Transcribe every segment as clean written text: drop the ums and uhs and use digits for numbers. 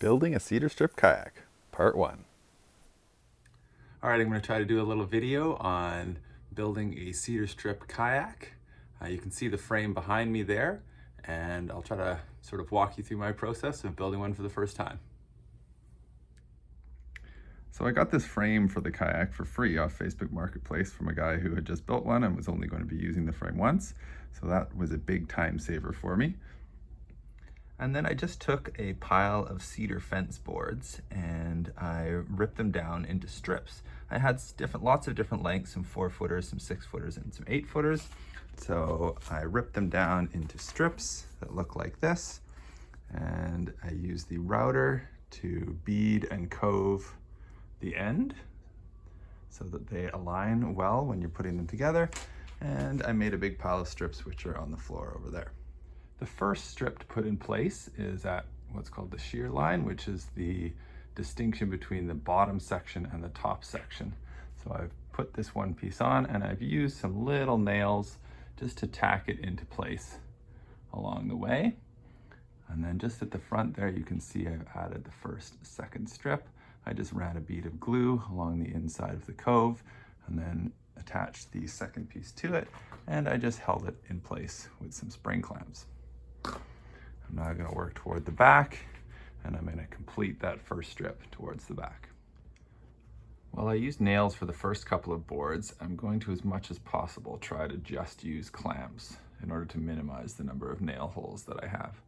Building a cedar strip kayak, part 1. All right, I'm going to try to do a little video on building a cedar strip kayak. You can see the frame behind me there, and I'll try to sort of walk you through my process of building one for the first time. So I got this frame for the kayak for free off Facebook Marketplace from a guy who had just built one and was only going to be using the frame once. So that was a big time saver for me. And then I just took a pile of cedar fence boards and I ripped them down into strips. I had lots of different lengths, some 4-footers, some 6-footers, and some 8-footers. So I ripped them down into strips that look like this. And I used the router to bead and cove the end so that they align well when you're putting them together. And I made a big pile of strips which are on the floor over there. The first strip to put in place is at what's called the shear line, which is the distinction between the bottom section and the top section. So I've put this one piece on and I've used some little nails just to tack it into place along the way. And then just at the front there, you can see I've added the second strip. I just ran a bead of glue along the inside of the cove and then attached the second piece to it. And I just held it in place with some spring clamps. I'm now going to work toward the back, and I'm going to complete that first strip towards the back. While I used nails for the first couple of boards, I'm going to, as much as possible, try to just use clamps in order to minimize the number of nail holes that I have.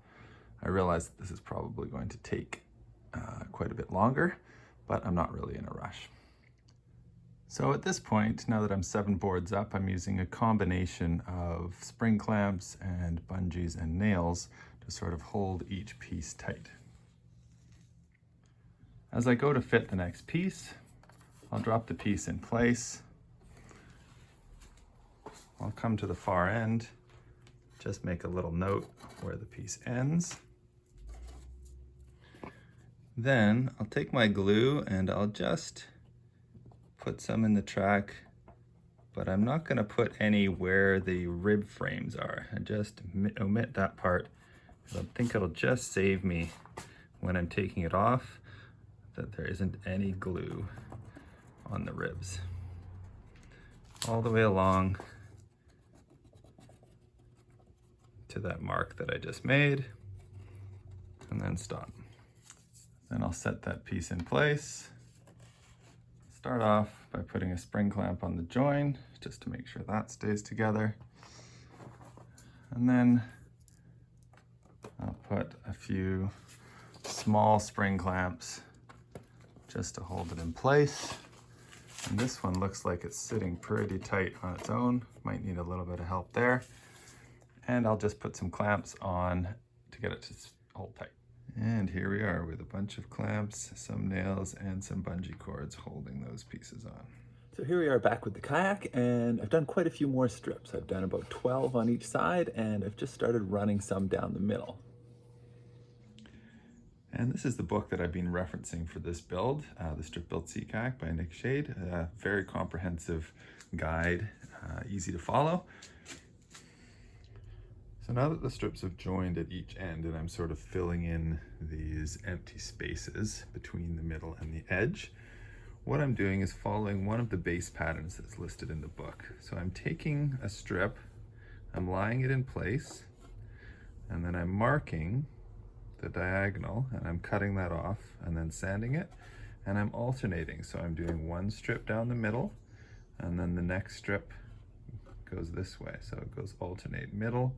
I realize that this is probably going to take quite a bit longer, but I'm not really in a rush. So at this point, now that I'm 7 boards up, I'm using a combination of spring clamps and bungees and nails to sort of hold each piece tight. As I go to fit the next piece, I'll drop the piece in place. I'll come to the far end, just make a little note where the piece ends. Then I'll take my glue and I'll just put some in the track, but I'm not going to put any where the rib frames are. I just omit that part. I think it'll just save me when I'm taking it off that there isn't any glue on the ribs. All the way along to that mark that I just made, and then stop. Then I'll set that piece in place. Start off by putting a spring clamp on the join just to make sure that stays together. And then I'll put a few small spring clamps just to hold it in place. And this one looks like it's sitting pretty tight on its own. Might need a little bit of help there. And I'll just put some clamps on to get it to hold tight. And here we are with a bunch of clamps, some nails, and some bungee cords holding those pieces on. So here we are back with the kayak, and I've done quite a few more strips. I've done about 12 on each side, and I've just started running some down the middle. And this is the book that I've been referencing for this build, the Strip Built Sea Kayak by Nick Shade. A very comprehensive guide, easy to follow. So now that the strips have joined at each end and I'm sort of filling in these empty spaces between the middle and the edge, what I'm doing is following one of the base patterns that's listed in the book. So I'm taking a strip, I'm lying it in place, and then I'm marking the diagonal and I'm cutting that off and then sanding it, and I'm alternating. So I'm doing one strip down the middle and then the next strip goes this way. So it goes alternate middle,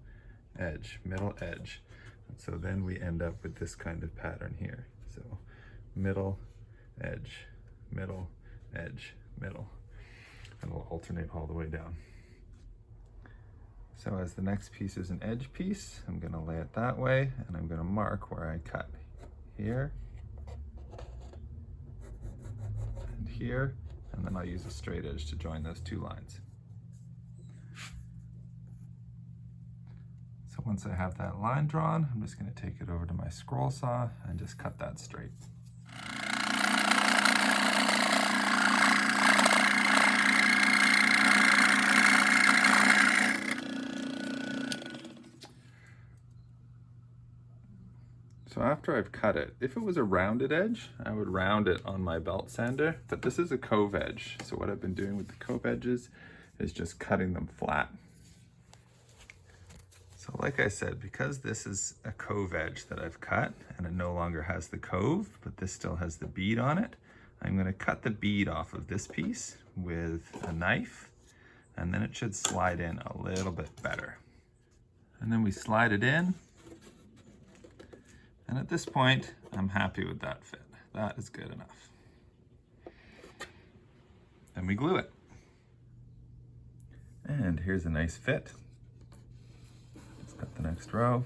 edge, middle, edge. And so then we end up with this kind of pattern here. So middle, edge, middle, edge, middle, and we'll alternate all the way down. So as the next piece is an edge piece, I'm going to lay it that way, and I'm going to mark where I cut here and here, and then I'll use a straight edge to join those two lines. So once I have that line drawn, I'm just going to take it over to my scroll saw and just cut that straight. So after I've cut it, if it was a rounded edge, I would round it on my belt sander, but this is a cove edge. So what I've been doing with the cove edges is just cutting them flat. So like I said, because this is a cove edge that I've cut and it no longer has the cove, but this still has the bead on it, I'm going to cut the bead off of this piece with a knife, and then it should slide in a little bit better. And then we slide it in. And at this point, I'm happy with that fit. That is good enough. Then we glue it. And here's a nice fit. Let's cut the next row.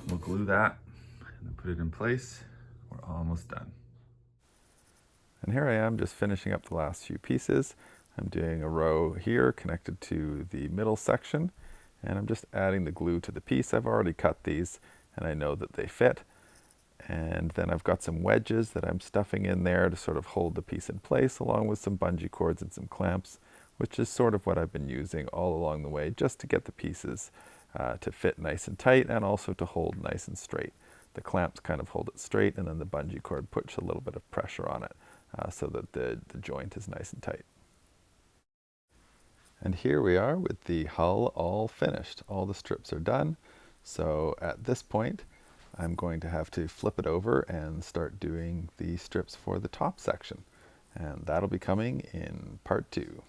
We'll glue that and then put it in place. We're almost done. And here I am just finishing up the last few pieces. I'm doing a row here connected to the middle section, and I'm just adding the glue to the piece. I've already cut these and I know that they fit. And then I've got some wedges that I'm stuffing in there to sort of hold the piece in place, along with some bungee cords and some clamps, which is sort of what I've been using all along the way, just to get the pieces to fit nice and tight and also to hold nice and straight. The clamps kind of hold it straight, and then the bungee cord puts a little bit of pressure on it so that the joint is nice and tight. And here we are with the hull all finished. All the strips are done. So at this point, I'm going to have to flip it over and start doing the strips for the top section. And that'll be coming in part 2.